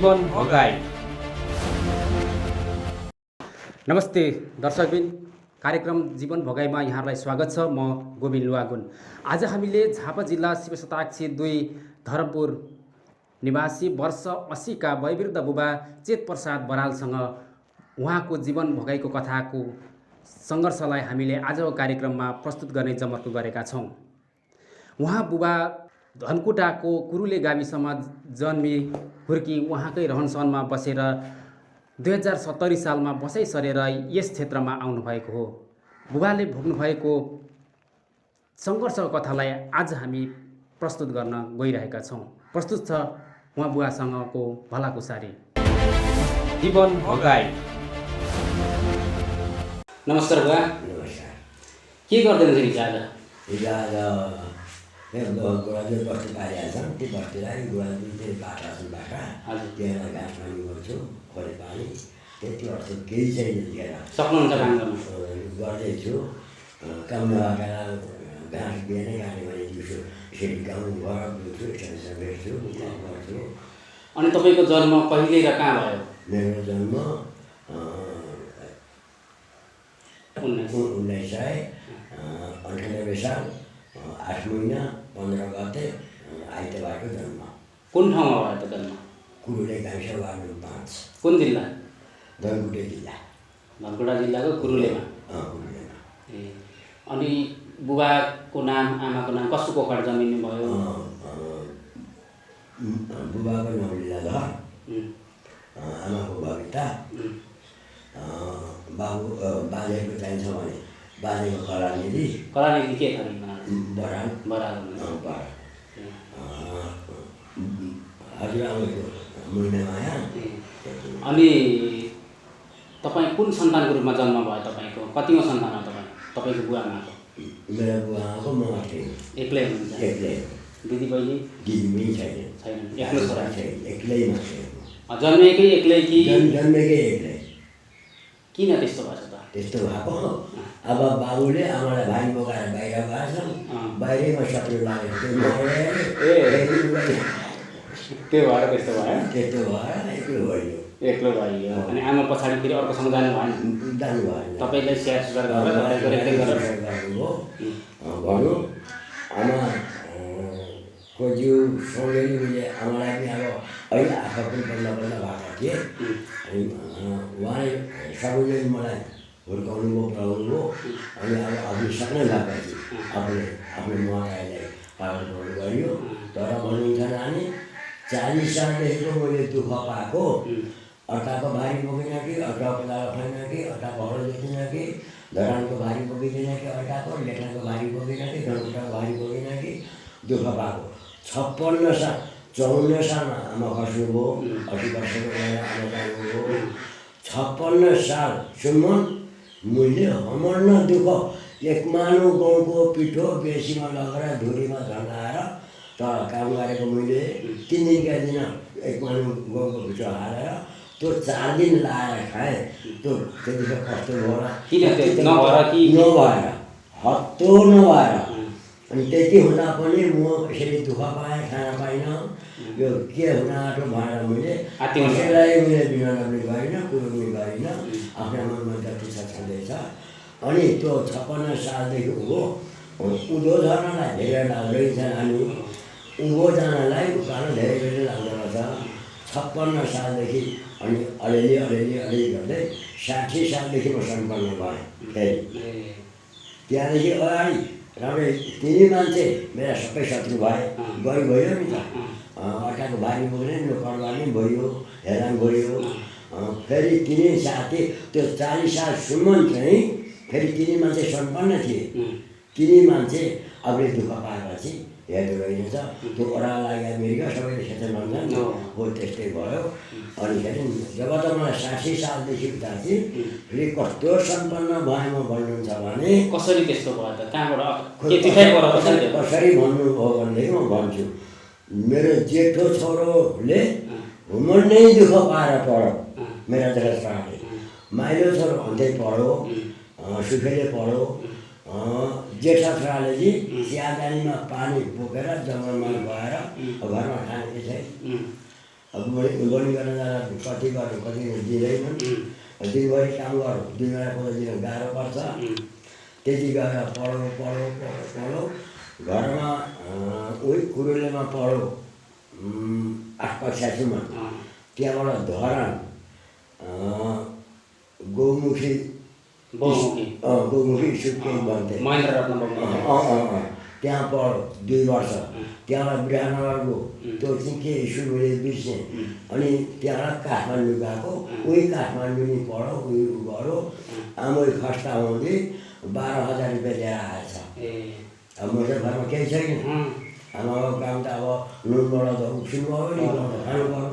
जीवन भगाई। नमस्ते दर्शकबिन, कार्यक्रम जीवन भगाईमा यहाँलाई स्वागत छ। म गोविन्द लुवागुन। आज हामीले झापा जिल्ला शिवशताक्षी 2 धरमपुर निवासी वर्ष 80 का वयोवृद्ध बुबा चेत प्रसाद बरालसँग उहाँको जीवन भगाईको कथाको सङ्घर्षलाई हामीले आजको कार्यक्रममा प्रस्तुत गर्ने जमर्को गरेका छौँ। उहाँ बुबा धनकुटाको कुरुले गाविसमा जन्मी हुर्की उहाँकै रहनसहनमा बसेर 2070 सालमा बसाइ सरेर यस क्षेत्रमा आउनुभएको हो। बुबाले भोग्नुभएको सङ्घर्षको कथालाई आज हामी प्रस्तुत गर्न गइरहेका छौँ। प्रस्तुत छ उहाँ बुबासँगको भलाकुसारी। जीवन भगाई। नमस्कार बुबा। नमस्कार। के गर्दै हुनुहुन्छ आज? हिजो आज गुवाजुर बस्ती पारिहाल्छ, त्यो बस्तीलाई गुवाजुर चाहिँ बाटा छन् बाटा, त्यहाँ घाँस पानी गर्छु, खोले पानी, त्यति गर्छु। केही छैन त्यतिखेर सक्नुहुन्छ काम गर्नु? गर्दैछु। काम नभएका घाँस बिहानै काट्यो भने दिउँसो यसरी गाउँ घर बुझ्छु, एक्सर्साइज भेट्छु, गर्छु। अनि तपाईँको जन्म कहिले र कहाँ भयो? मेरो जन्म 1998 साल 8 महिना 15 गते आइतबारको जन्म। कुन ठाउँमा भयो त जन्म? कुरुले गाविस वार्ड नम्बर 5। कुन जिल्ला? धनकुटा जिल्ला। धनकुटा जिल्लाको कुरुलेमा। कुरुलेमा। ए, अनि बुबाको नाम आमाको नाम कसको कोखबाट जन्मिनु भयो? बुबाको नाम लीलाधर, आमाको भविता। बाजेको चाहिन्छ भने बाजेको कलानिधि। कलानिधि के थरी? बराल। बराल। हजुरआमाको मुइनामाया। अनि तपाईँ कुन सन्तानको रूपमा जन्म भयो? तपाईँको कतिौँ सन्तान हो तपाईँको बुवाआमाको? मेरो बुवाआमाको म मात्रै एक्लै हुनुहुन्छ? एक्लै। दिदीबहिनी? दिदीबहिनी छैन। एक्लै छोरा? एक्लै मात्रै। जन्मेकै एक्लै कि? जन्मेकै एक्लै। किन त्यस्तो भएछ त? त्यस्तो भएको अब बाबुले आमालाई भाइ बोकाएर बाहिर गएछन्, बाहिरैमा सत्र लागेको त्यो भएर त्यस्तो भयो? त्यस्तो भएर एक्लो भयो। एक्लो भयो। अनि आमा पछाडि फेरि अर्कोसँग जानु भएन? जानु भएन। तपाईँलाई स्याहार सुसार गरेर गर्नुभयो भनौँ। आमाको जिउ सोधेर मैले आमालाई पनि अब अहिले आँखा पनि बल्ल बल्ल भएको थिएँ। अनि उहाँले सबैले मलाई हुर्काउनु भयो, पढाउनु भयो। अनि अब आफूले सक्नै भएपछि आफूले आफ्नो मकैलाई पालन गरियो। तर भन्नुहुन्छ नानी, 40 सालदेखिको मैले दुःख पाएको, अर्काको भारी बोकिन कि, अर्काको दाला खाइन कि, अर्काको हलो जोतिन कि, धरानको भारी बोकिँदैन कि, अर्काको लेखनाको भारी बोकिन कि, धनकुटाको भारी बोकिन कि, दुःख पाएको। 56 साल 54 सालमा आमा खस्नुभयो, 80 वर्षको भएर आमा जानुभयो। 56 सालसम्म मैले हमर्न दुःख एकमानु गाउँको पिठो बेसीमा लगेर धुरीमा झन्डाएर तर काम गरेको मैले 3 दिनका दिन एकमानु गाउँको पिठो हालेर त्यो 4 दिन लाएर खाएँ। त्यो त्यतिखेर कस्तो भयो होला? नभएर हत्तो नभएर। अनि त्यति हुँदा पनि म यसरी दुःख पाएँ, खान पाइनँ। यो के हुन आँटो भएर मैले कसैलाई मैले बिना पनि गरिनँ, कुरो पनि गरिनँ। आफ्नो मनमा जति छ छँदैछ। अनि त्यो 56 सालदेखि उँधो झर्नलाई धेरै लाग्दैछ। अनि उँभो जानलाई उकालो धेरै लाग्दो रहेछ। 56 सालदेखि अनि अलिअलि गर्दै 60 सालदेखि म सम्पन्न भएँ फेरि। त्यहाँदेखि अगाडि राम्रै 3 मान्छे मेरा सबै शत्रु भए, गयो नि त। अर्काको भारी बोक्ने नोकरबार पनि भयो, हेरान भयो। फेरि 3 साथी त्यो 40 सालसम्म चाहिँ फेरि 3 मान्छे सम्पन्न थिए। 3 मान्छे आफूले दुःख पाएपछि हेर्दो रहेछ। त्यो ओह्रालो लाग्यो अमेरिका, सबैले क्षेत्र भन्छन् हो, त्यस्तै भयो। अनि फेरि जब त मलाई 60 सालदेखि उता चाहिँ फेरि कस्तो सम्पन्न भएँ म भन्नुहुन्छ भने। कसरी त्यस्तो भयो त? कहाँबाट? कसरी भन्नुभयो भनेदेखि म भन्छु। मेरो जेठो छोरोले हुमर्नै दुःख पाएर पढ्यो, मेरा छोराले। माइलो छोरो हुँदै पढ्यो, सुखेले पढ्यो। जेठा छोराले चाहिँ चियादानीमा पानी बोकेर जङ्गलमा गएर घरमा खाने थिएँ। अब गोली गर्न जाँदा कति गर्नु कति दिँदैनन् दिनभरि काम गर्नु 2 बेला कोही दिन गाह्रो पर्छ त्यति गरेर पढो घरमा उही कुरुलेमा पढो 8 कक्षासम्म त्यहाँबाट धरान गौमुखी सुत्केरी भन्थे त्यहाँ पढ्यो 2 वर्ष त्यहाँबाट विराटनगरको त्यो चाहिँ के स्कुल मैले बिर्सेँ अनि त्यहाँबाट काठमाडौँ गएको उही काठमाडौँ नि पढ्यो उही गऱ्यो आमै फर्स्ट आउँदै 12,000 रुपियाँ लिएर आएछ अब म चाहिँ घरमा केही छैन आमाको काम त अब नुनबाट त उक्सिनु पऱ्यो नि खानु पऱ्यो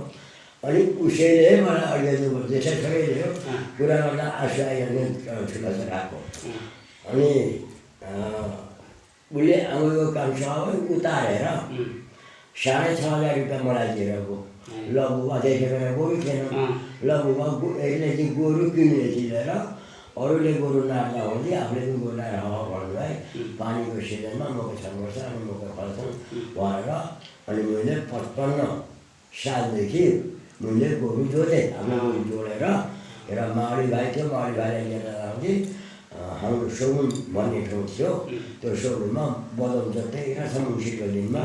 अनि उसैले मलाई अलिअलि जेठै छोरै दियो कुरा गर्दा आँसु आइहाल्ने ठुलो छोराको अनि उसले आमाको काम सबै उतारेर 6,500 रुपियाँ मलाई दिएर गयो ल बुबा देखेर गयो थिएन ल बुबा यसले चाहिँ गोरु किन्ने दिएर अरूले गोरु नाच्दा हुँदै आफूले पनि गोरु नाएर भन्नुभयो पानीको सिजनमा मकै छर्नुपर्छ अनि मकै फल्छन् भनेर अनि मैले 55 सालदेखि मैले गोरु जोतेँ आफ्नो गोरु जोडेर एउटा मावली भाइ थियो मावली भाइलाई लिएर आउँदै हाम्रो सोगुन भन्ने ठाउँ थियो त्यो सोगुनमा बदल जोत्दै रहेछ मुन्सीको दिनमा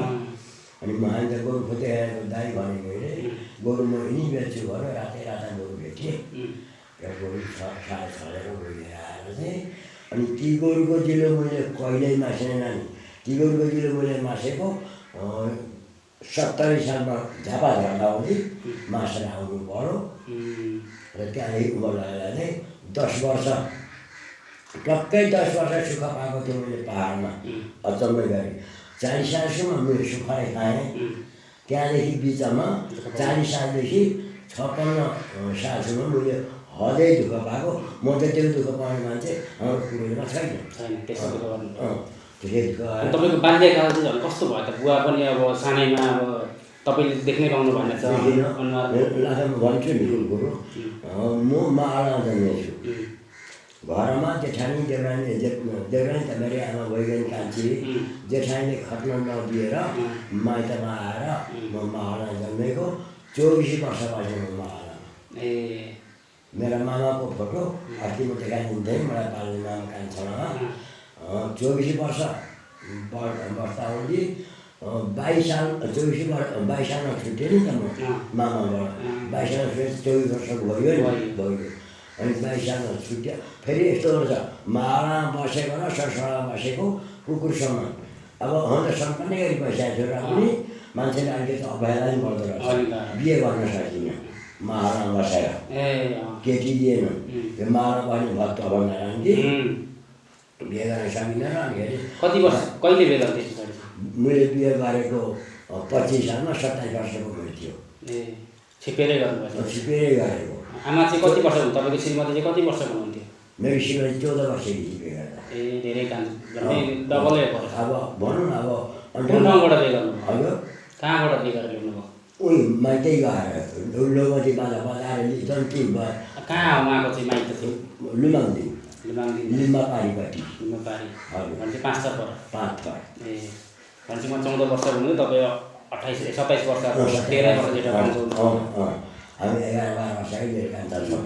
अनि मलाई त गोरु खोज्दै आएको दाइ भने मैले गोरु म यहीँ बेच्छु भनेर राता गोरु भेटेँ र गोरु 6,500 गोरु लिएर आएर चाहिँ अनि ती गोरुको जिलो मैले कहिल्यै मासेन नानी ती गोरुको जिलो मैले मासेको 70 सालमा झापा झर्दा आउँदै मासेर आउनु पऱ्यो र त्यहाँदेखि उमर लागेर चाहिँ 10 वर्ष टक्कै 10 वर्ष सुख पाएको थियो मैले पाहाडमा अचम्मै गरी 40 सालसम्म मैले सुखाइ खाएँ त्यहाँदेखि बिचमा 40 सालदेखि 56 सालसम्म मैले हदै दुःख पाएको म त त्यो दुःख पाउने मान्छे हाम्रो कुरोमा छैन तपाईँको बाल्यकाल चाहिँ झन् कस्तो भयो त बुवा पनि अब सानैमा अब तपाईँले देख्नै पाउनु भएको छ म भन्छु नि कुरो म माला जन्मेछु घरमा जेठानी देवरानी त मेरो आमा भइगयो कान्छी जेठानीले खट्न नदिएर माइतमा आएर म माला जन्मेको 24 वर्ष भयो म माला मेरा मामाको फोटो अस्ति म देखाइदिन्थेँ मलाई पाल्ने मामा कान्छामा 24 वर्ष बस्दा आउँदै 22 साल 22 सालमा छुट्यो नि त म मामाबाट 22 सालमा फेरि 24 वर्ष भयो अनि 22 सालमा छुट्यो फेरि यस्तो हुन्छ माला बसेको र ससुरामा बसेको कुकुरसँग अब हन्डसम्म पनि गरी बसिरहेको छु र पनि मान्छेले अलिकति अवहेला नि गर्दो रहेछ बिहे गर्न सकिनँ माला बसेर केटी दिएन त्यो माला पनि भक्त भनेर कि बिहे गर्न सकिनँ र अनि कति वर्ष कहिले बिहे गर्दै मैले बिहे गरेको 25 सालमा 27 वर्षको थियो छिपेरै गर्नुभयो छिपेरै गरेको आमा चाहिँ कति वर्ष हुनु तपाईँको श्रीमती चाहिँ कति वर्षको हुनुहुन्थ्यो मेरो श्रीमती 14 वर्षकी बिहे गर्दा धेरै काम डबलै पर्छ अब भनौँ न अब कुन ठाउँबाट बिहे गर्नु हजुर कहाँबाट बिहे गरेर ल्याउनुभयो उही माइतै गएर ढुलोमती बाजा बजाएर लिन्छन् कि कहाँ उहाँको चाहिँ माइत थियो लुमाङदी लिम्बा पारीपट्टि हजुर भने चाहिँ 5 थर पर 5 थर भने चाहिँ म 14 वर्ष हुनु तपाईँ 27 वर्ष 13 वर्ष जेठा हामी 11-12 वर्षकै जेठा छौँ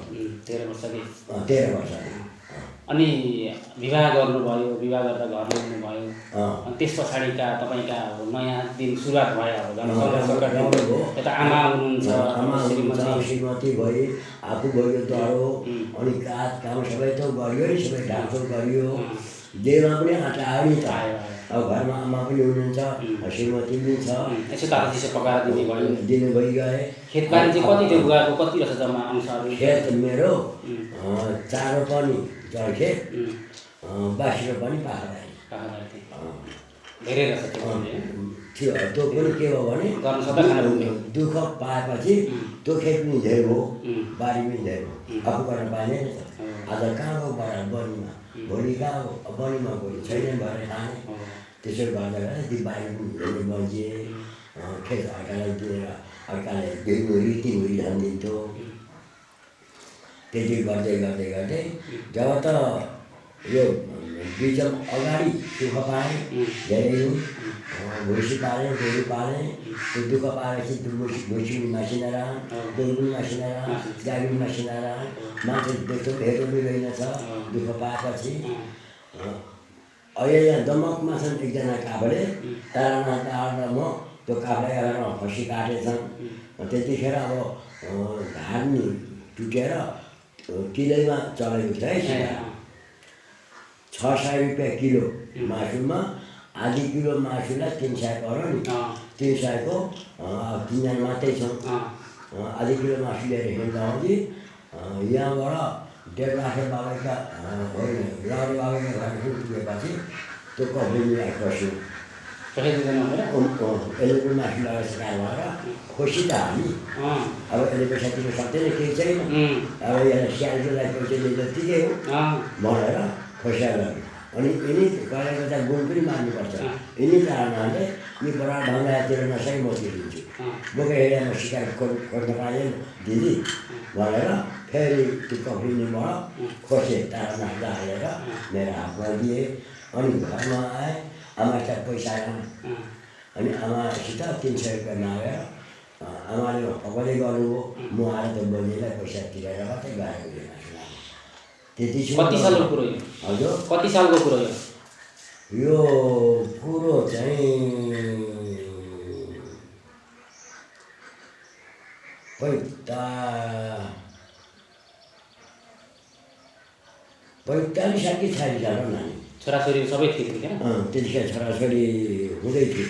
13 वर्षकै 13 वर्ष अनि विवाह गर्नुभयो विवाह गरेर घर ल्याउनुभयो अनि त्यस पछाडिका तपाईँका नयाँ दिन सुरुवात भयो अब यता आमा हुनुहुन्छ श्रीमती भयो आफू भयो डरो अनि काम सबै त गरियो नि सबै ढाकछोप गरियो जेमा पनि आँटा आयो नि त अब घरमा आमा पनि हुनुहुन्छ श्रीमती पनि छ यसो तातो चिसो पकाएर दिने भइगए खेतबारी चाहिँ कति थियो बुवाको कति रहेछ जम्मा अनुसार खेत मेरो 4 रोपनी जर्खे 22 रोपनी पाखाबारी धेरै रहेछ थियो त्यो पनि के हो भने गर्नु सक्दा खाना पुग्यो दुःख पाएपछि त्यो खेत पनि धेरै हो बारी पनि धेरै हो आफू गर्न पाएन नि त आज कहाँ गयो बडा बनीमा भोलि कहाँ गयो बनीमा गयो छैन भएर खाने त्यसो गर्दा गर्दा ती बारी पनि धेरै बजिए खेत अर्कालाई दिएर अर्काले 2 हुरी 3 हुरी धान दिन्थ्यो त्यति गर्दै गर्दै गर्दै जब त यो बिचमा अगाडि सुख पाएँ धेरै भैँसी पालेँ गोरु पालेँ त्यो दुःख पाएपछि त्यो भैँसी मासिनेर गोरु मासिनेर गाई मासिनेर मान्छे त्यस्तो भेटो रहेनछ दुःख पाएपछि अहिले यहाँ दमकमा छन् एकजना काफले तारानाथ र म त्यो काफले हेरेर खसी काटेछन् त्यतिखेर अब धान टुटेर किलोमा चलेको छ है सिधा 600 रुपियाँ किलो मासुमा आधी किलो मासुलाई 300 पर्यो नि 300 को 3 मात्रै छौँ आधी किलो मासु लिएर हिँड्दा अघि यहाँबाट 1.5 लाख बाबाका लाडे बाबाका घर पुगेपछि त्यो कफलीलाई खस्यो यसले पनि मासु लगाएर सकाएर भएर खुसी त हामी अब यसले पैसा तिर्नु सक्दैन केही छैन अब यहाँ स्यालकोलाई पैसा दिए जत्तिकै हो भनेर खोसेर अनि यिनी कहिले गर्दा गुण पनि मान्नुपर्छ यिनी कारणले यी बडा ढङ्गातिर नसके म तिर्दिन्छु बोकेर हेरेर म सिकाइ खोज्न पाएँ दिदी भनेर फेरि त्यो कफलीबाट खोसेँ तारानाथ हालेर मेरो हातमा दिएँ अनि घरमा आएँ आमासित पैसा अनि आमासित 300 रुपियाँ मागेर आमाले अगाडि गर्नुभयो म आएर त बहिनीलाई पैसा तिरेर मात्रै गएको त्यति कति सालको कुरो यो हजुर कति सालको कुरो यो कुरो चाहिँ 45 साल कि 46 साल हो नानी छोराछोरी सबै थिए हैन त्यतिखेर छोराछोरी हुँदै थियो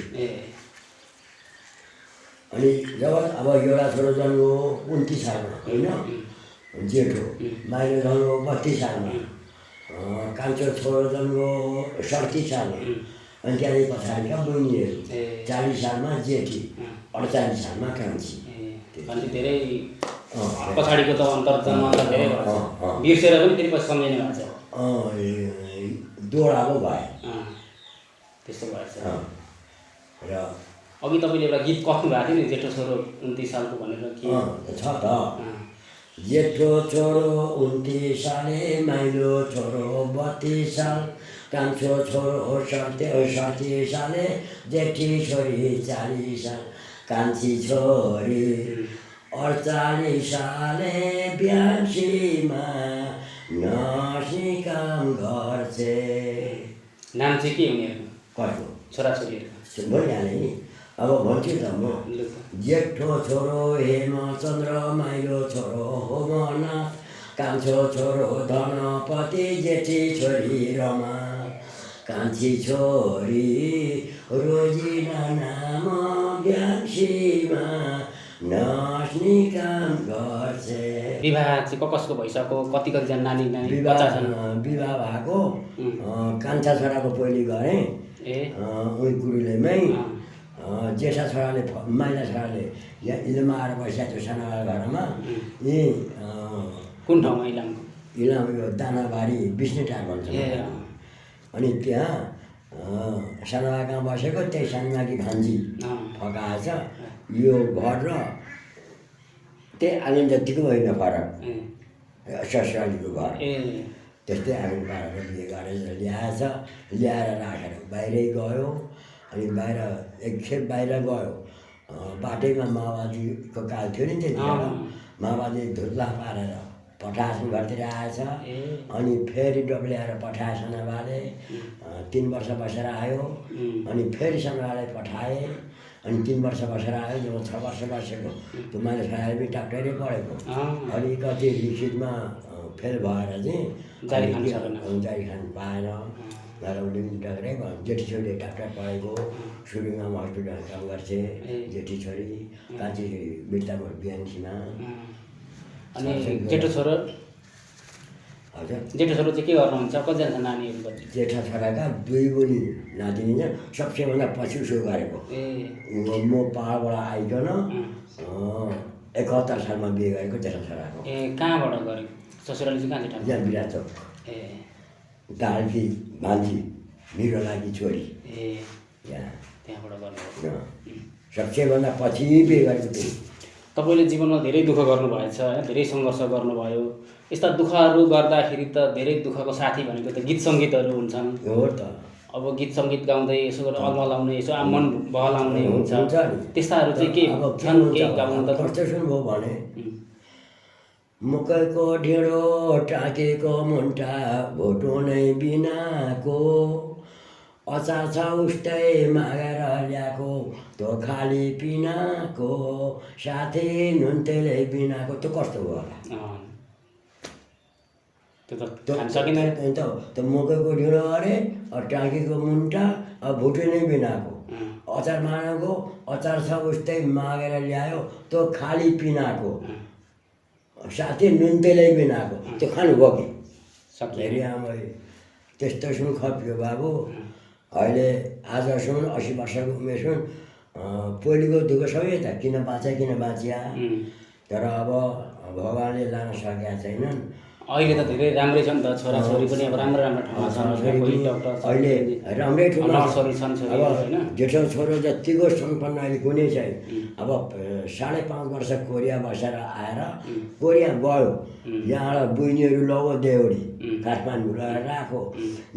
अनि जब अब एउटा छोरो जन्म 29 सालमा होइन जेठो माइलो जन्म 32 सालमा कान्छो छोरो जन्म 37 सालमा अनि त्यहाँदेखि पछाडिका बहिनीहरू 40 सालमा जेठी 48 सालमा कान्छी अनि धेरै पछाडिको त अन्तर जन्म त धेरै भयो बिर्सेर पनि फेरि पछि सम्झिने भएको छ दोहोऱ्याएको भए त्यस्तो भएछ र अघि तपाईँले एउटा गीत कथ्नु भएको थियो नि जेठो छोरो 29 सालको भनेर के छ त जेठो छोरो 29 साले माइलो छोरो 32 साल कान्छो छोरो 37 साले जेठी छोरी 40 साल कान्छी छोरी 48 साले बिहासीमा नसी काम गर्छ नाम चाहिँ के उनीहरूको कसको छोराछोरीहरूको भनिहालेँ नि अब भन्छु त म जेठो छोरो हेमचन्द्र माइलो छोरो होमनाथ कान्छो छोरो धनपति जेठी छोरी रमा कान्छी छोरी रोजिना नाम ब्यासीमा नस्ने काम गर्छ विवाह चाहिँ कसको भइसक्यो कति कतिजना नानी विवाह भएको कान्छा छोराको पहिले गरेँ उही गुरुलेमै जेठा छोराले माइला छोराले यहाँ इलाममा आएर बसिया थियो सानोवाला घरमा यहीँ कुन ठाउँमा इलामको इलाम यो दानाबारी विष्णुटार भन्छ अनि त्यहाँ सानोवामा बसेको त्यही सानोमाकी भान्जी फकाएछ यो घर र त्यही आँगन जतिको होइन फरक ससुरालीको घर त्यस्तै आँगन पारेर बिहे गरेर ल्याएर राखेर बाहिरै गयो अनि बाहिर एकखेप बाहिर गयो बाटैमा माओवादीको काल थियो नि त्यतिखेर माओवादी धुत्ला पारेर पठासन घरतिर आएछ अनि फेरि डब्ल्याएर पठाए सानोबाले 3 वर्ष बसेर आयो अनि फेरि सानोबालाई पठाए अनि 3 वर्ष बसेर आयो जब 6 वर्ष बसेको त्यो मान्छे छोराले पनि डाक्टरै पढेको अनि कति लिखितमा फेल भएर चाहिँ जारी खान पाएन र उसले पनि डाक्टरै भयो जेठी छोरीले डाक्टर पढेको सुरुङमा हस्पिटल काम गर्छे जेठी छोरी कान्छी बिर्ताको बिहानसीमा अनि जेठो छोरो हजुर जेठो छोरो चाहिँ के गर्नुहुन्छ कतिजना नानीहरू जेठा छोराका 2 बहिनी नातिनी छ सबसेभन्दा पछि उसो गरेको म पहाडबाट आइकन 71 सालमा बिहे गरेको जेठा छोराको कहाँबाट गरेको ससुराली चाहिँ कहाँ जेठा यहाँ बिराचोक दालकी भान्जी मेरो लागि छोरी यहाँ त्यहाँबाट गर्नु सबसेभन्दा पछि बिहे गरेको त्यही तपाईँले जीवनमा धेरै दुःख गर्नुभएछ होइन धेरै सङ्घर्ष गर्नुभयो यस्ता दुःखहरू गर्दाखेरि त धेरै दुःखको साथी भनेको त गीत सङ्गीतहरू हुन्छन् हो त अब गीत सङ्गीत गाउँदै यसो गरेर अलमलाउने यसो मन बहलाउने हुन्छ हुन्छ नि। त्यस्ताहरू चाहिँ के अब छन् केही गाउनु त कस्तो सुन्नुभयो भने मकैको ढिँडो टाकेको मुन्टा भोटो नै बिनाको अचार छ उस्तै मागेर ल्याएको त्यो खाली पिनाको साथी नुन तेलै बिनाको त्यो कस्तो भयो होला त्यो त खान सकिँदैन त्यो मकैको ढिँडो अरे टाकेको मुन्टा भुटो नै बिनाको अचार मागेको अचार छ उस्तै मागेर ल्यायो त्यो खाली पिनाको साथी नुन तेलै बिनाको त्यो खानुभयो कि सकिएन आमै त्यस्तो सुन खप्यो बाबु अहिले आज सुन 80 वर्षको उमेर सुन पहिलेको दुःख सबै त किन बाँचिया तर अब भगवान्ले लान सकेका छैनन्। अहिले त धेरै राम्रै छ नि त छोराछोरी पनि अब राम्रो राम्रो ठाउँमा छन् कोही डक्टर छ अहिले राम्रै ठाउँमा नर्सहरू छन् छोरीहरू होइन जेठो छोरो जतिको सम्पन्न अहिले कुनै छैन। अब 5.5 वर्ष कोरिया बसेर आएर कोरिया गयो यहाँबाट बुइनीहरू लगो देउडी काठमाडौँ लगेर राखो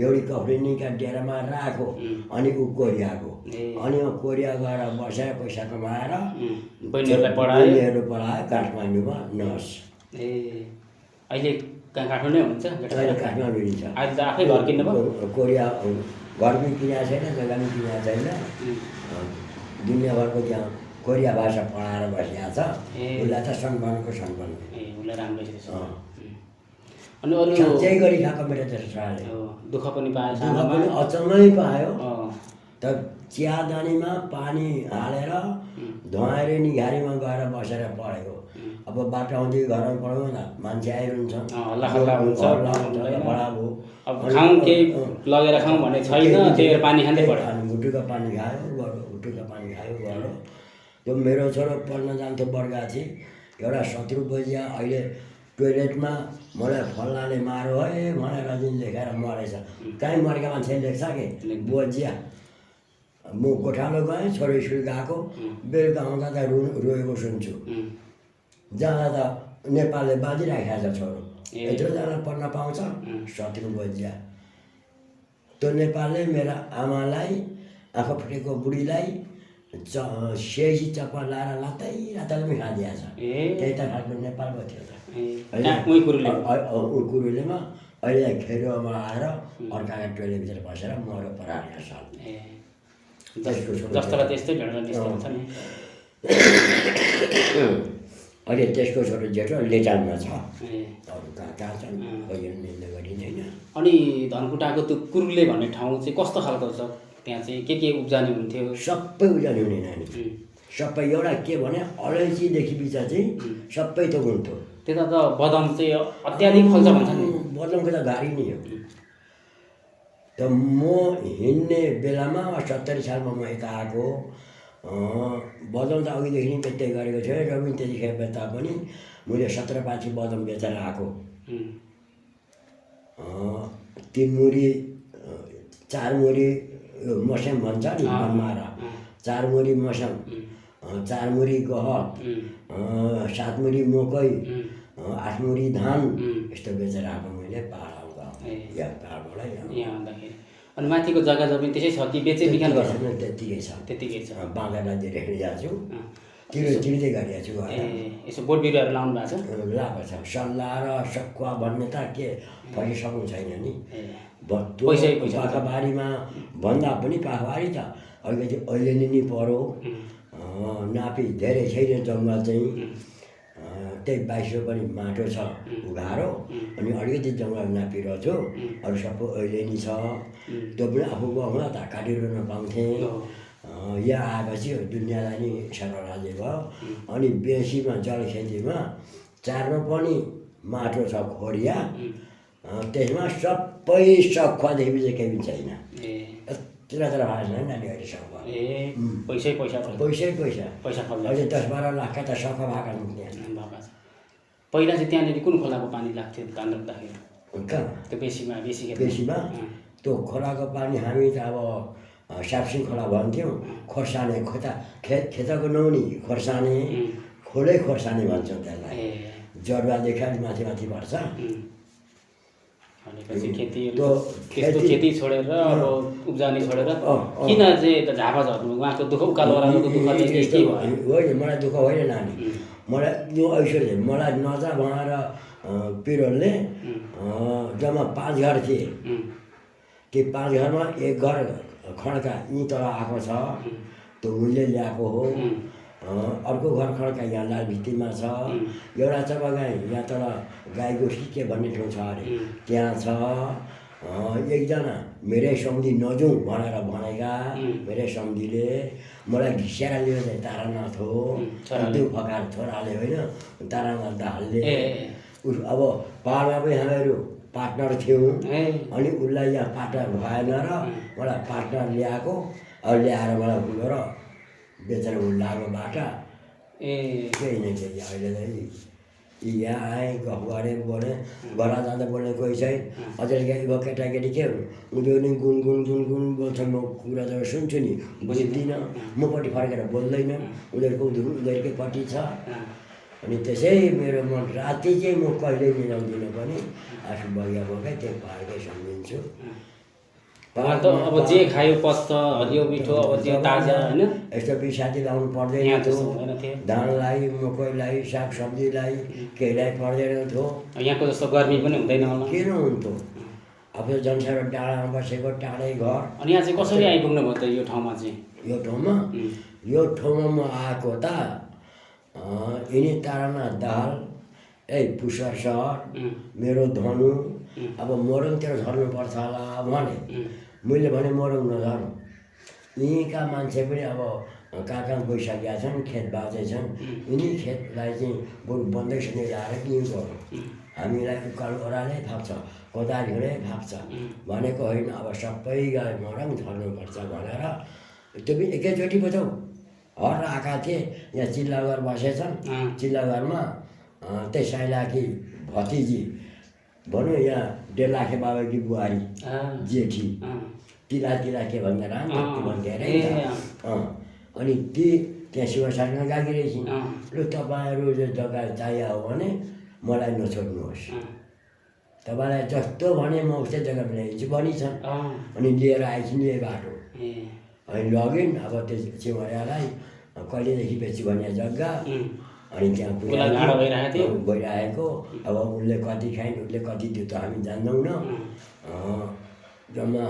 एउटी कफ्रिनीका डेरामा राखो अनि ऊ कोरियाको अनि कोरिया गएर बसेर पैसा कमाएर बहिनीहरूलाई पढायो काठमाडौँमा नर्स। ए अहिले काठमाडौँ हुनुहुन्छ अहिले काठमाडौँ छ। अहिले त आफै घर किन्नु भयो कोरिया घर पनि किनेको छैन जग्गा पनि किनेको छैन दुनियाँभरको त्यहाँ कोरिया भाषा पढाएर बसिएको छ उसलाई त सम्पन्नको सम्पन्न ए उसलाई राम्रै छ त्यसो अनि अरू चाहिँ गरी खाएको मेरो त्यस्तो छोराले दुःख पनि पायो दुःख पनि अचम्मै पायो त चियादानीमा पानी हालेर धुवाएर निघारीमा गएर बसेर पढेको अब बाटो आउँदै घरमा पढाउँ न मान्छे आइरहन्छ हल्ला हुन्छ पढाबो अब खाउँ केही लगेर खाउँ भन्ने छैन त्यही पानी खाँदै पढ्यो हुटुका पानी खायो गयो हुटुका पानी खायो गयो। त्यो मेरो छोरो पढ्न जान्थ्यो बर्गाथी एउटा 17 बजिया अहिले टोइलेटमा मलाई फल्नाले मारो है भनेर दिन लेखेर मरेछ कहीँ मरेका मान्छे लेख्छ कि बजिया म गोठालो गएँ छोरो स्कुल गएको बेलुका आउँदा त रोएको सुन्छु जहाँ त नेपालले बाँधिराखेको छ छोरो यत्रोजना पढ्न पाउँछ 17 बजिया त्यो नेपालले मेरा आमालाई आँखा फुटेको बुढीलाई सेजी चप्पल लाएर लातै पनि खाइदिएछ त्यही त खालको नेपालको थियो त कुरुलेमा अहिले खेरुवामा आएर अर्काका टोइलेटभित्र बसेर मरो पराएका छन्। जस्तोलाई त्यस्तै भेट्न हुन्छ नि अहिले त्यसको छोरो जेठो लेटानमा छ अरू कहाँ छन् खोजेर मिल्ने गरिँदैन। अनि धनकुटाको त्यो कुरुले भन्ने ठाउँ चाहिँ कस्तो खालको छ त्यहाँ चाहिँ के उब्जानी हुन्थ्यो सबै उब्जानी हुने नानी सबै एउटा के भने अलैँचीदेखि बिचा चाहिँ सबै त हुन्थ्यो त्यता त बदाम चाहिँ अत्याधिक फल्छ भन्छ नि बदामको त घारी नै हो त म हिँड्ने बेलामा 70 सालमा म यता आएको बदाम त अघिदेखि नै बेच्दै गरेको थियो र पनि त्यतिखेर बेच्दा पनि मैले 17 पाथी बदाम बेचेर आएको 3 मुरी 4 मुरी मस्याङ भन्छ नि मारा 4 मुरी मस्याङ 4 मुरी गहत 7 मुरी मकै 8 मुरी धान यस्तो बेचेर आएको मैले पाहाड आउँदा यहाँ पाहाडबाटै यहाँ आउँदाखेरि अनि माथिको जग्गा जमिन त्यसै छ कि बेचे बिखान गर्छ त्यतिकै छ बाँगा नदीदेखि जान्छु तिर्दै गरिरहेको छु यसो बोट बिरुवाहरू लाउनु भएको छ लगाएको छ सल्लाह र सकुवा भन्ने त के फलिसक्नु छैन नि पाखाबारीमा भन्दा पनि पाखाबारी त अलिकति अहिले नै पऱ्यो नापी धेरै छैन जङ्गल चाहिँ त्यही 2200 पनि माटो छ उघारो अनि अलिकति जङ्गल नापिरहेको छु अरू सबै अहिले नै छ त्यो पनि आफू गाउँमा त काटेर नपाउँथेँ यहाँ आएपछि दुनियाँलाई नै सर्वराज्य भयो अनि बेसीमा जलखेतीमा चारमा पनि माटो छ खोरिया त्यसमा सबै सखुवादेखि चाहिँ केही पनि छैन यत्र भाषा छैन नानी अहिले सखुवा पैसै पैसा अहिले 10-12 लाखका त सखुवा भाका छ पहिला चाहिँ त्यहाँनिर कुन खोलाको पानी लाग्थ्यो धान रोप्दाखेरि त्यो बेसीमा त्यो खोलाको पानी हामी त अब साप्सिङ खोला भन्थ्यौँ खोर्साने खेतको नौनी खोर्साने खोलै खोर्साने भन्छौँ त्यसलाई जडुवादेखि माथि पर्छ भनेपछि खेतीहरू त्यो त्यस्तो खेती छोडेर अब उब्जाउने छोडेर किन चाहिँ यता झापा झर्नु उहाँको दुःख उकालो ओह्रालोको दुःखले के भयो होइन मलाई दुःख होइन नानी मलाई यो ऐश्वर्य मलाई नजा भनेर पिरोलले जम्मा 5 घर थिए ती 5 घरमा एक घर खड्का यहीँ तल आएको छ त्यो उसले ल्याएको हो अर्को घर खड्का यहाँ लाल भित्तीमा छ एउटा चाहिँ गाई यहाँ तल गाई गोठी के भन्ने ठाउँ छ अरे त्यहाँ छ एकजना मेरै सम्झी नजाउँ भनेर भनेका मेरै सम्झीले मलाई घिसेर लियो चाहिँ तारानाथ हो त्यो फकार छोराले होइन तारानाथ दाहालले अब पाहाडमा पनि हामीहरू पार्टनर थियौँ अनि उसलाई यहाँ पार्टनर भएन र मलाई पार्टनर ल्याएको अब ल्याएर मलाई उयो र बेचेर उल्लाएको बाटा केही नै केही अहिले चाहिँ यहाँ आएँ गफ गरेँ बोलेँ घर जाँदा बोल्ने कोही छैन अझै अब केटाकेटी के उनीहरू नि गुन बोल्छ म कुरा जब सुन्छु नि बुझ्दिनँ मपट्टि फर्केर बोल्दैन उनीहरूको उनीहरूकैपट्टि छ अनि त्यसै मेरो मन राति चाहिँ म कहिल्यै मिलाउँदिनँ पनि आफू बगिया बगाइ त्यो पाहाडकै सम्झिन्छु त अब जे खायो पस्छ हरियो मिठो अब जे ताजा होइन यस्तो बिसाती लाउनु पर्दैन थियो धानलाई मकैलाई सागसब्जीलाई केहीलाई पर्दैन थियो यहाँको जस्तो गर्मी पनि हुँदैन होला किन हुन्थ्यो अब जनसार डाँडामा बसेको टाढै घर अनि यहाँ चाहिँ कसरी आइपुग्नु भयो त यो ठाउँमा चाहिँ यो ठाउँमा म आएको त यिनी तारानाथ दाहाल पुष्कर सहर मेरो धनु अब मोरङतिर झर्नुपर्छ होला भने मैले भने मोरङ नझर्नु यहीँका मान्छे पनि अब कहाँ कहाँ गइसकेका छन् खेत बाँचेछन् यिनी खेतलाई चाहिँ बरु बन्दैसँग ल्याएर के गरौँ हामीलाई उकालो ओह्रालै फाप्छ कोदालीले फाप्छ भनेको होइन अब सबै गए मोरङ झर्नुपर्छ भनेर त्यो पनि एकैचोटि पो हर आएका थिए यहाँ चिल्लाघर बसेछन् चिल्लाघरमा त्यही साइलाकी भतिजी भनौँ यहाँ 1.5 लाख बाबाकी बुहारी जेठी तिला के भन्दा राम भक्ति भन्थे अरे अनि ती त्यहाँ शिवसारमा गएकी रहेछन् लु तपाईँहरू जो जग्गा चाहियो हो भने मलाई नछोड्नुहोस् तपाईँलाई जस्तो भने म उस्तै जग्गा मिलाइदिन्छु भनिन्छन् अनि लिएर आइछन् यही बाटो अनि लगिन् अब त्यो चिमरियालाई कहिलेदेखि बेची भन्ने जग्गा अनि त्यहाँ भइरहेको अब उसले कति खाइन् उसले कति दियो त हामी जान्दैनौँ न जम्मा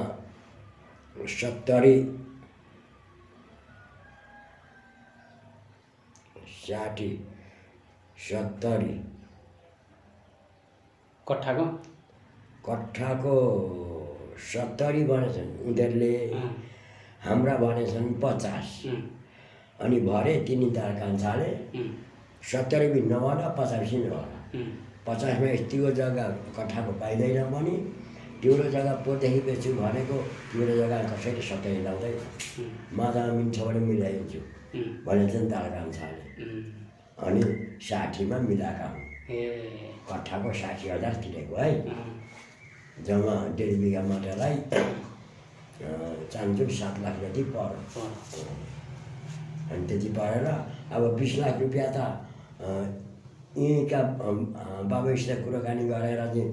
70 60 70 कट्ठाको 70 भनेछन् उनीहरूले हाम्रा भनेछन् 50 अनि भरे तिनी तार कान्छाले 70 पनि नभन 50 नै होला 50 मा यतिको जग्गा कट्ठाको पाइँदैन पनि तिम्रो जग्गा पोदेखि बेच्छु भनेको तिम्रो जग्गा कसैले 70 लाउँदैन माछा मिल्छ भने मिलाइदिन्छु भनेछन् तार कान्छाले अनि 60 मा मिलाएका हुन् कट्ठाको 60,000 तिरेको है जम्मा 1.5 बिघा मटरलाई चान्चुक 7 लाख जति पर्यो अनि त्यति परेर अब 20 लाख रुपियाँ त यहीँका बाबुसित कुराकानी गरेर चाहिँ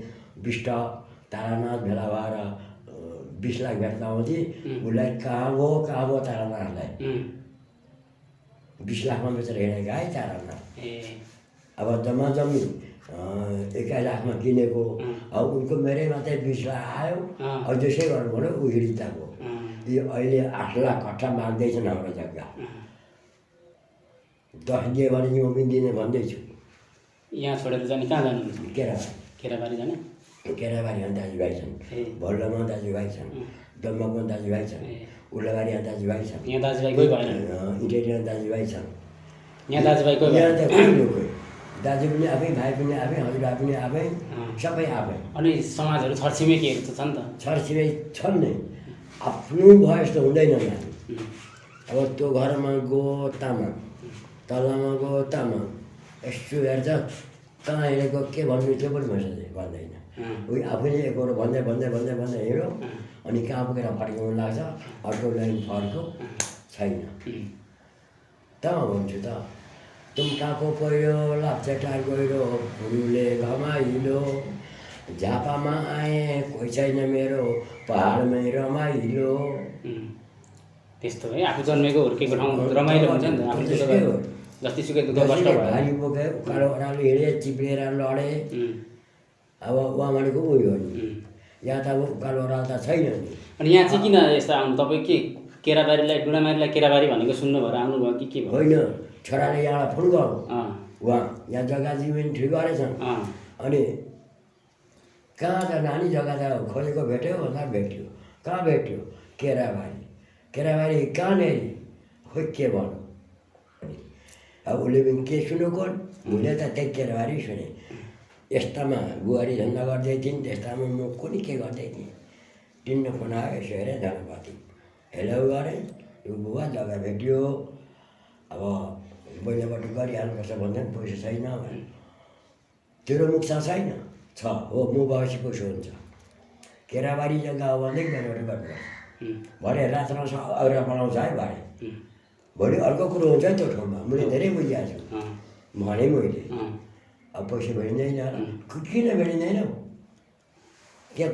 विष्ट तारानाथ भेला भएर 20 लाख भेट्दा आउँथे उसलाई कहाँ भयो तारानाथलाई 20 लाखमा बेचेर हिँडेको है तारानाथ अब जम्मा जम्मी 21 लाखमा किनेको अब उनको मेरै मात्रै 20 लाख आयो अब त्यसै गर्नु भन्यो ऊ हिँडिताको यो अहिले 8 लाख कट्ठा माग्दैछन् हाम्रो जग्गा 10 दियो भने म पनि दिने भन्दैछु यहाँ छोडेर जाने कहाँ जानुहुन्छ केराबारी जाने केराबारीमा दाजुभाइ छन् भल्लोमा दाजुभाइ छन् डम्बामा दाजुभाइ छन् उल्लाबारीमा दाजुभाइ छन् यहाँ दाजुभाइ कोही भएन इटेरीमा दाजुभाइ छन् यहाँ दाजुभाइ कोही यहाँ त कोही दाजु पनि आफै भाइ पनि आफै हजुरबा पनि आफै सबै आफै अनि समाजहरू छरछिमेकीहरू त छन् त छरछिमेकी छन् नै आफ्नो भयो जस्तो हुँदैन नानी अब त्यो घरमा गो तामाङ तलमा गो तामाङ यस्तो हेर्छ कहाँ हिँडेको के भन्नु त्यो पनि भन्दैन उयो आफैले एकरो भन्दै हिँड्यो अनि कहाँ पुगेर फर्किनु लाग्छ अर्को लाइन फर्को छैन त भन्छु त तुम कहाँको पहिरो लाप्चे टार गहिरो फुलले घमाइलो झापामा आएँ कोही छैन मेरो पहाडमै रमाइलो। त्यस्तो है, आफू जन्मेको हुर्केको ठाउँ रमाइलो हुन्छ नि त। आफू त्यसकै हो। जतिसुकै दुःख कष्ट जसरी भयो भारी बोके उकालो ओह्रालो हिँडे चिप्लेर लडे। अब उहाँ भनेको उयो हो नि, यहाँ त अब उकालो ओह्रालो त छैन नि। अनि यहाँ चाहिँ किन यस्तो आउनु? तपाईँ के केराबारीलाई डुँडामारीलाई केराबारी भनेको सुन्नु भएर आउनुभयो कि के भयो? होइन, छोराले यहाँबाट फोन गर्नु, उहाँ यहाँ जग्गा जिमेन ठिक गरेछन्। अनि कहाँ त नानी जग्गा त खोजेको भेट्यो भन्दा भेट्यो। कहाँ भेट्यो? केराबारी। केराबारी कहाँनिर? खोइ के भन्नु। अब उसले पनि के सुनेको? मैले त त्यही केराबारी सुने। यस्तामा बुहारी धन्दा गर्दै थिइन्, त्यस्तामा म कुनि के गर्दै थिएँ। टिन्न फोन आयो, यसो हेरेँ धनपति। हेलो गरेँ, यो बुवा जग्गा भेट्यो, अब बहिनीबाट गरिहाल्नुपर्छ भन्दा पनि पैसा छैन भने। तेरो मुख छैन? छ। हो, म गएपछि पैसा हुन्छ। केराबारी जग्गा हो भने बेलुका गर्नुपर्छ। भरे रात्रमा अरूलाई पढाउँछ है भरे। भोलि अर्को कुरो हुन्छ त्यो ठाउँमा। मैले धेरै बुझिहाल्छु भने मैले। अब पैसा भेटिँदैन, किन भेटिँदैन? के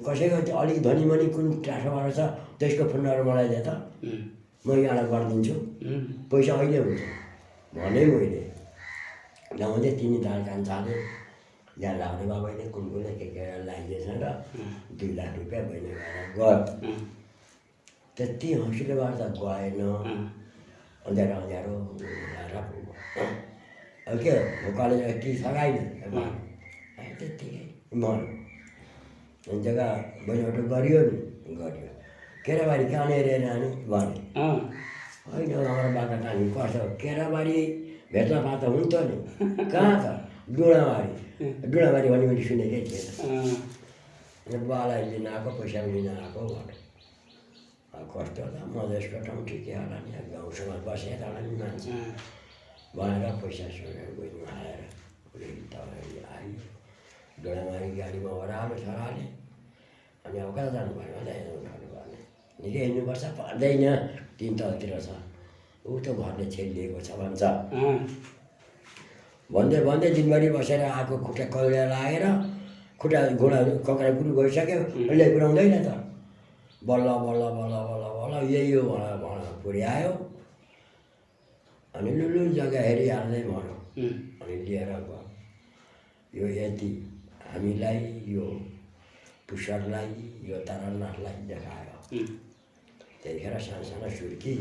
कसैको अलिक धनी मनी कुन ट्रान्सफर छ त्यसको फोन नम्बर मलाई दे त, म यहाँबाट गरिदिन्छु, पैसा अहिले हुन्छ भने मैले। ल्याउँदै 3 दाल कान चाल्यो, यहाँ लाग्ने बाबाले कुन कुनले के लगाइदिएछ र 2 लाख रुपियाँ बहिनी गएर गयो। त्यति हँसिलो भएर त गएन। अँध्यारो अँध्यारो अब के कलेज कि सघाइन त्यत्तिकै मर्यो। जग्गा बहिनीबाट गरियो नि, गरियो। केराबारी कहाँनिर नानी भने। होइन, हाम्रो बाख्रा टाँगी कस्तो केराबारी भेट्न पाएको हुन्थ्यो नि। कहाँ छ? डुँडाबारी। डुँडाबारी भन्ने मैले सुनेकै थिएन। बालाई लिन आएको, पैसा पनि लिन आएको भने। कस्तो त मधेसको ठाउँ ठिकै होला नि, गाउँसँग बसेर होला नि मान्छे भनेर पैसा सुनेर बहिनी आएर तपाईँले आयो। डुँडामारी गाडीमा ओह्रालो छोराले। अनि अब कता जानुभयो होला हेर्नु उठाउनु भने। निकै हिँड्नुपर्छ, पर्दैन 3 तलतिर छ, ऊ त घरले छेलिएको छ भन्छ। भन्दै भन्दै दिनभरि बसेर आएको खुट्टा कहिले लागेर खुट्टा घुँडा कक्रा कुरु गइसक्यो, अहिले पुऱ्याउँदैन त। बल्ल बल्ल बल्ल बल्ल बल्ल यही हो भनेर पुर्यायो। अनि लुलु जग्गा हेरिहाल्दै मर्यो। अनि लिएर गयो। यो यति हामीलाई, यो पुष्करलाई, यो तारानाथलाई देखायो। त्यतिखेर सानो सुर्की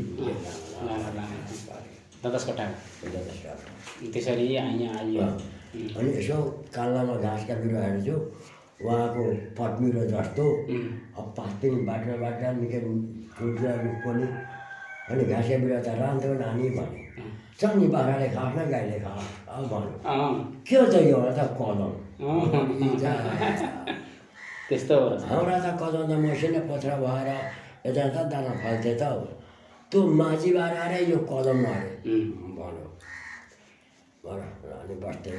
त्यसरी यहाँ आइयो। अनि यसो काल्लामा घाँसका बिरुवाहरू छु, उहाँको पत्नीरो जस्तो अब 5 दिन बाटो निकै ठुल्ठुला रुख पनि। अनि घाँसका बिरुवा त राम्रो नानी भने। चल्ने बाख्राले खाओस् न गाईले खाओस् अब भन्नु। के हो त यो त कदम? त्यस्तो हो। हाम्रा त कदम त मसिनो पथरा भएर यता त दाना फल्थे त। त्यो माझी बारेर यो कदम अरे भन्यो। अनि बस्दै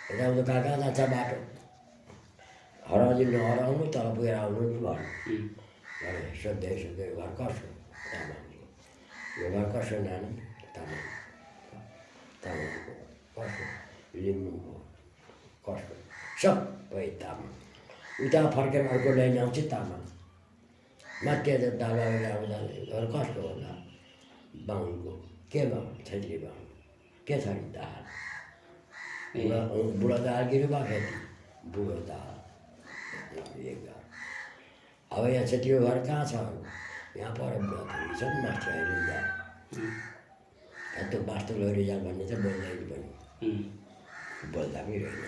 यता उता कहाँ कहाँ जान्छ बाटो, हराउँदै नहराउनु तल पुगेर आउनु नि भन्यो। सोध्दै सोध्दै घर कसो? तामाङको। यो घर कसो नानी? तामाङ। तामाङको कसो? लिम्बूको कसो? सबै तामाङ। उता फर्केर अर्को लाइन आउँछ तामाङ। माथि दाबाले आउँदा घर कस्तो होला? बाहुनको। के बाहुन? छेत्री बाहुन। के छ नि दाल? बुढो दाल गिरुवा खेती, बुढो दाल। अब यहाँ छेत्रीको घर कहाँ छ? यहाँ पर बुढाथोकी छ नि, माथि रिजाल। त्यो वास्तुलो रिजाल भन्ने चाहिँ बोल्दैन पनि, बोल्दा पनि रहेन।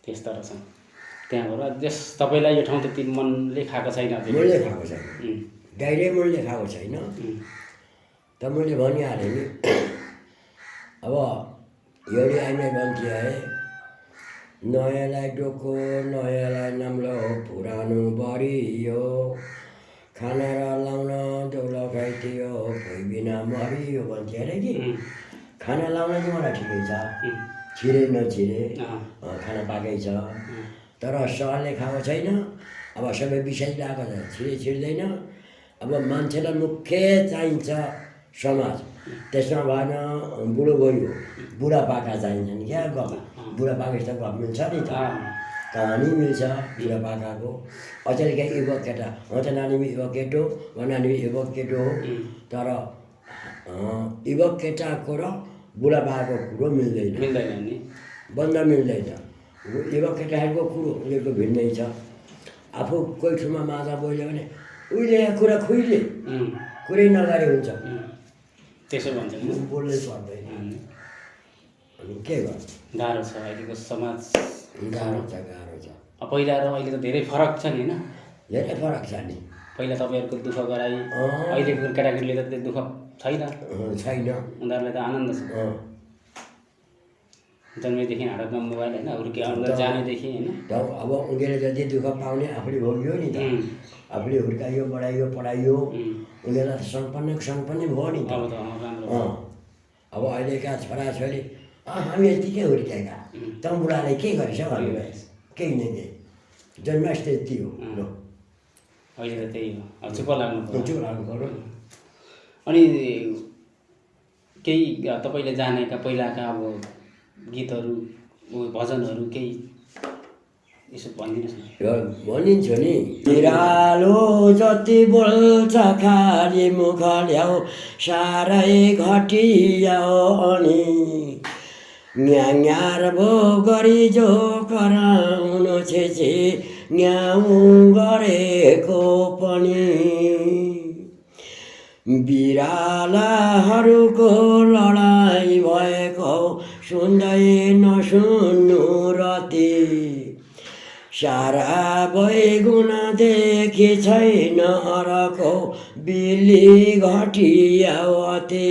त्यस्ता रहेछन् त्यहाँबाट। जस तपाईँलाई यो ठाउँ त्यति मनले खाएको छैन? मैले खाएको छैन, डाइरेक्ट मैले खाएको छैन। त मैले भनिहालेँ नि। अब एउटी आइमै भन्थे है, नयाँलाई डोको नयाँलाई नाम्लो पुरानो बरियो, खाना र लाउन दौलो खाइदियो कोही बिना मरियो भन्थे अरे कि। खाना लाउन चाहिँ मलाई ठिकै छ, छिरे नछिरे खाना पाकै छ। तर सहरले खाएको छैन। अब सबै विषय ल्याएको छ, छिर्दैन। अब मान्छेलाई मुख्य चाहिन्छ समाज, त्यसमा भएन बुढो गयो, बुढापाका चाहिन्छन् क्या। बुढापाका त गफ मिल्छ नि त। कहानी मिल्छ बुढापाकाको अचेलका युवक केटा म त नानी युवक केटो म नानी युवक केटो हो तर युवक केटाको र बुढापाकाको कुरो मिल्दैन नि बन्द मिल्दैन युवक केटाहरूको कुरो उनीहरूको भिन्नै छ आफू कोही ठाउँमा माझा बोल्यो भने उहिले कुरा खुइले कुरै नगरे हुन्छ त्यसो भन्छ नि बोल्नै पर्दैन अनि के गर्नु गाह्रो छ अहिलेको समाज गाह्रो छ पहिला र अहिले त धेरै फरक छ नि होइन धेरै फरक छ नि पहिला तपाईँहरूको दुःख गराइ अहिलेको केटाकेटीले त त्यो दुःख छैन छैन उनीहरूलाई त आनन्द छ जन्मेदेखि हातमा मोबाइल होइन हुर्किएर जानेदेखि होइन अब उनीहरूले जति दुःख पाउने आफूले भोग्यो नि त आफूले हुर्कायो बढाइयो पढाइयो उनीहरूलाई त सम्पन्न भयो नि त अब त राम्रो अब अहिलेका छोराछोरी हामी यतिकै हुर्काएका तँ बुढाले के गरेछ भन्नुभयो केही नै केही जन्मास त्यति हो अहिले त त्यही हो अब चुप लाग्नु पऱ्यो अनि केही तपाईँले जानेका पहिलाका अब गीतहरू भजनहरू केही यसो भनिदिनुहोस् न भनिन्छु नि बिरालो जति बोल्छ खाली मुख ल्याऊ साह्रै घटिया अनि न्यार भो गरी जो कराउनु छेछे न्याउ गरेको पनि बिरालाहरूको लडाइँ भएको सुन्दै नसुन्नु रति सारा बैगुण देखि छैन अरको बिल्ली घटियावती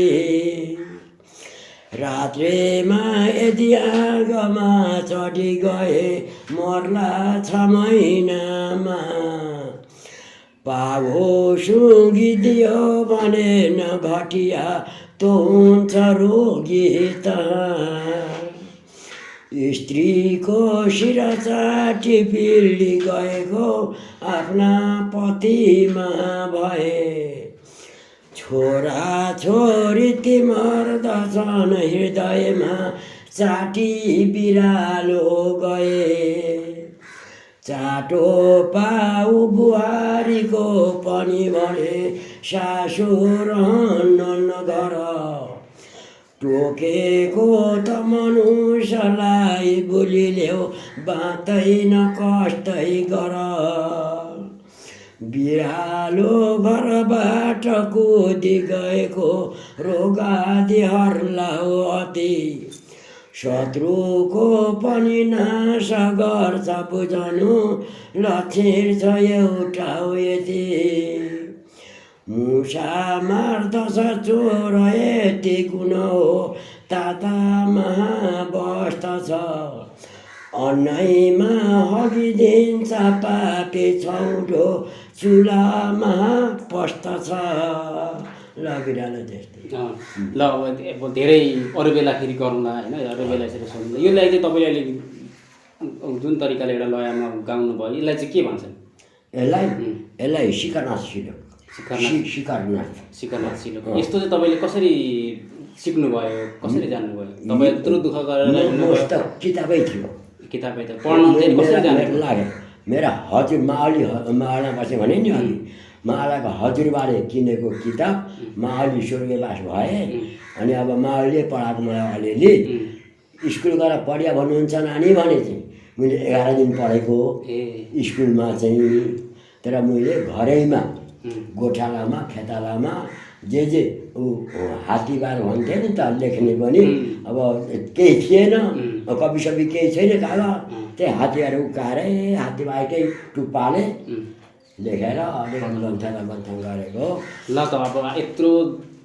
रात्रिमा यदि आगोमा चढी गए मर्ला 6 महिनामा पागो सुँगिदियो भने न घटिया तो हुन्छ रोगी त स्त्रीको शिर चाटी बिल्ली गएको आफ्ना पतिमा भए छोरा छोरी ती मर्दछन् हृदयमा चाटी बिरालो गए चाटो पाउ बुहारीको पनि भने सासु रहन्न घर टोकेको त मनुष्यलाई बोलिल्यो बाँच्दैन कस्तै गर बिरालो घरबाट कुदी गएको रोगादी हर्लाउ अति शत्रुको पनि नाश गर्छ बुझ्नु लक्षण छ एउटा यति मुसा मार्दछ चोर यति गुण हो तातामा बस्दछ अन्नैमा हगिदिन्छ पापी छौँठो चुलामा पस्दछ ल बिरालो त्यस्तै ल अब धेरै अरू बेलाखेरि गरौँला होइन अरू बेला यसरी सुन्नु यसलाई चाहिँ तपाईँले अहिले जुन तरिकाले एउटा लयमा गाउनु भयो यसलाई चाहिँ के भन्छन् यसलाई शिखरनाथ सिलो यस्तो चाहिँ तपाईँले कसरी सिक्नुभयो कसरी जान्नुभयो तपाईँ यत्रो दुःख गरेर किताबै थियो किताबै त पढ्नु चाहिँ कसरी जान्नु लाग्यो मेरा हजुर मावली बस्यो भने नि अघि मावलाको हजुरबाले किनेको किताब मावली स्वर्गवास भए अनि अब मावलीले पढाएको मलाई अलिअलि स्कुल गएर पढिया भन्नुहुन्छ नानी भने चाहिँ मैले 11 दिन पढेको स्कुलमा चाहिँ तर मैले घरैमा गोठालामा खेतालामा जे ऊ हात्तीबार भन्थे नि त लेख्ने पनि अब केही थिएन कपी सपी केही छैन कागज त्यही हात्तीबार उकाएरै हात्तीबारकै टुप्पाले लेखेर अलिक बन्थन गरेको ल त अब यत्रो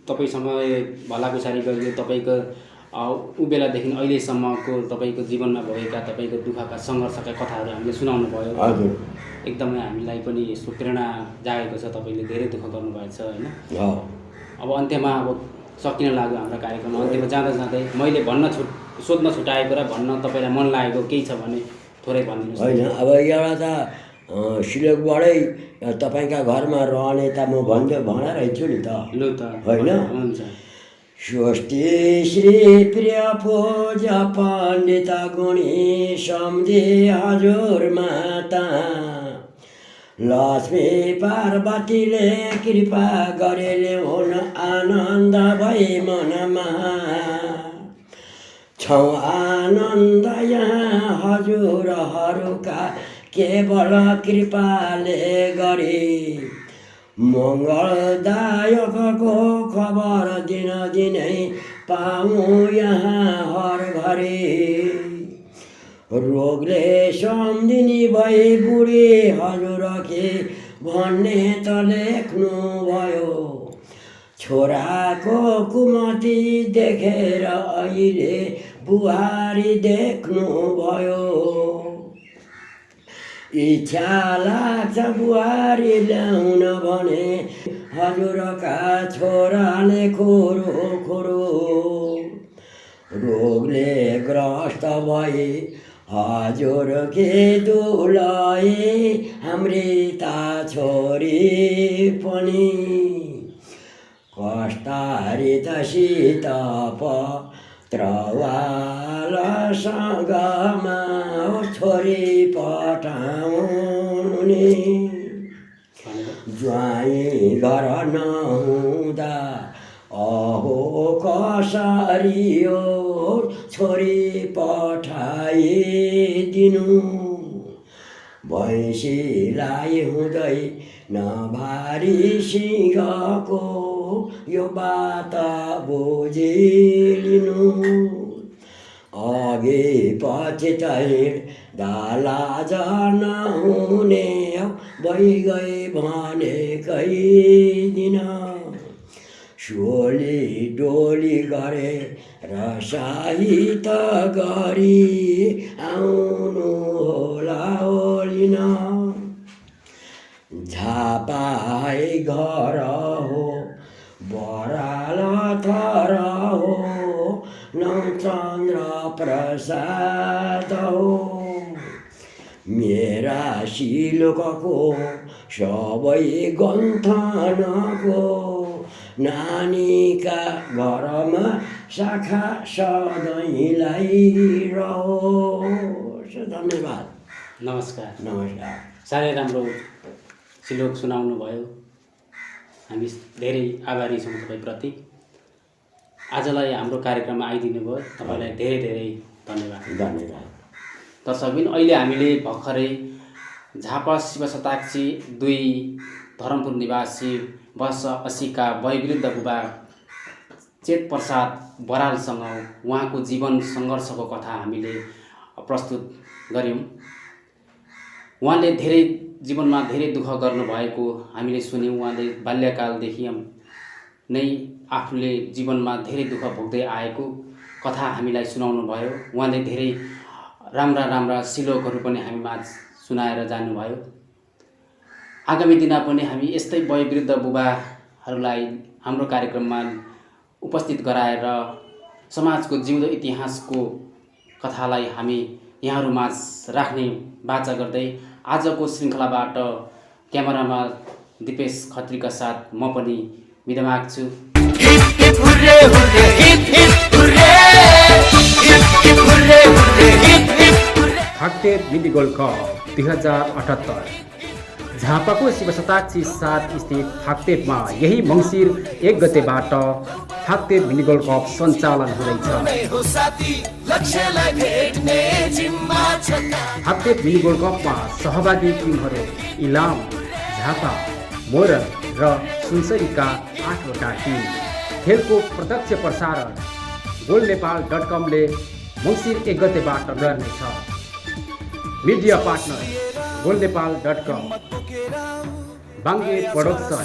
तपाईँसँग भलाकुसारी गरियो तपाईँको ऊ बेलादेखि अहिलेसम्मको तपाईँको जीवनमा भएका तपाईँको दुःखका सङ्घर्षका कथाहरू हामीले सुनाउनु भयो हजुर एकदमै हामीलाई पनि यसको प्रेरणा जागेको छ तपाईँले धेरै दुःख गर्नुभएको छ होइन अब अन्त्यमा अब सकिन लाग्यो हाम्रो कार्यक्रम अन्त्यमा जाँदा जाँदै मैले सोध्न छुटाएको र भन्न तपाईँलाई मन लागेको केही छ भने थोरै भनिदिनुहोस् होइन अब एउटा त सिलगढीबाटै तपाईँका घरमा रहने त म भनेर रहेछु नि त लु त होइन हुन्छ स्वस्ति श्री प्रिय पूजा पण्डित गुणी सम्झी हजुर माता लक्ष्मी पार्वतीले कृपा गरेले हुन आनन्द भई मनमा छौँ आनन्द यहाँ हजुरहरूका केवल कृपाले गरी मङ्गलदायकको खबर दिनै पाऊँ यहाँ हर घरी रोगले सम्झिनी भई बुढी हजुर के भन्ने त लेख्नुभयो छोराको कुमति देखेर अहिले बुहारी देख्नुभयो इच्छा लाग्छ बुहारी ल्याउन भने हजुरका छोराले खोरो रोगले ग्रस्त भई हजुर के दुलई अमृता छोरी पनि कष्टारित शीत पत्रवालसँगमा छोरी पठाउने ज्वाइँ घर नहुँदा अहो कसरी हो छोरी पठाइदिनु भैँसीलाई हुँदै नभारी सिंहको यो बात बुझिलिनु अघि पछि दालाज नहुने भइगए भनेकै दिन सोली डोली गरे र साहित गरी आउनु होला ओलिन झापाई घर हो बराल थर हो नौचन्द्र प्रसाद हो मेरा सिलुकको सबै गन्थनको नानीका घरमा शाखा सधैँलाई रहोस्। धन्यवाद। नमस्कार। नमस्कार। साह्रै राम्रो श्लोक सुनाउनु भयो। हामी धेरै आभारी छौँ तपाईँप्रति। आजलाई हाम्रो कार्यक्रममा आइदिनु भयो, तपाईँलाई धेरै धेरै धन्यवाद। धन्यवाद। दर्शकबिन, अहिले हामीले भर्खरै झापा शिव शताक्षी 2 धरमपुर निवासी वर्ष 80 का वयोवृद्ध बुबा चेत प्रसाद बरालसँग उहाँको जीवन सङ्घर्षको कथा हामीले प्रस्तुत गऱ्यौँ। उहाँले जीवनमा धेरै दुःख गर्नुभएको हामीले सुन्यौँ। उहाँले बाल्यकालदेखि नै आफूले जीवनमा धेरै दुःख भोग्दै आएको कथा हामीलाई सुनाउनु भयो। उहाँले धेरै राम्रा श्लोकहरू पनि हामीमा सुनाएर जानुभयो। आगामी दिनमा पनि हामी यस्तै वयोवृद्ध बुबाहरूलाई हाम्रो कार्यक्रममा उपस्थित गराएर समाजको जिउँदो इतिहासको कथालाई हामी यहाँहरूमाझ राख्ने बाचा गर्दै आजको श्रृङ्खलाबाट क्यामेरामा दिपेश खत्रीका साथ म पनि बिदा माग्छु। फाक्टे मिनी गोल्ड कप 2078 झापाको शिव शताक्षी 7 स्थित फाक्टेमा यही मङ्सिर 1 गतेबाट फाक्टे मिनी गोल्ड कप सञ्चालन हुँदैछ। फाक्टे मिनी गोल्ड कपमा सहभागी टिमहरू इलाम, झापा, मोरङ र सुनसरीका 8वटा टिम। खेलको प्रत्यक्ष प्रसारण goalnepal.com ले मङ्सिर 1 गतेबाट गर्नेछ। मिडिया पार्टनर goalnepal.com, बाङ्गे प्रोडक्सन,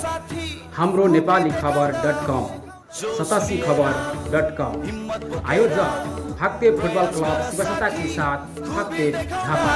हाम्रो नेपाली खबर.com, सतासी खबर.com, आयोजक फाक्टे फुटबल क्लब शिव शताक्षी 7 फाक्टे झापा।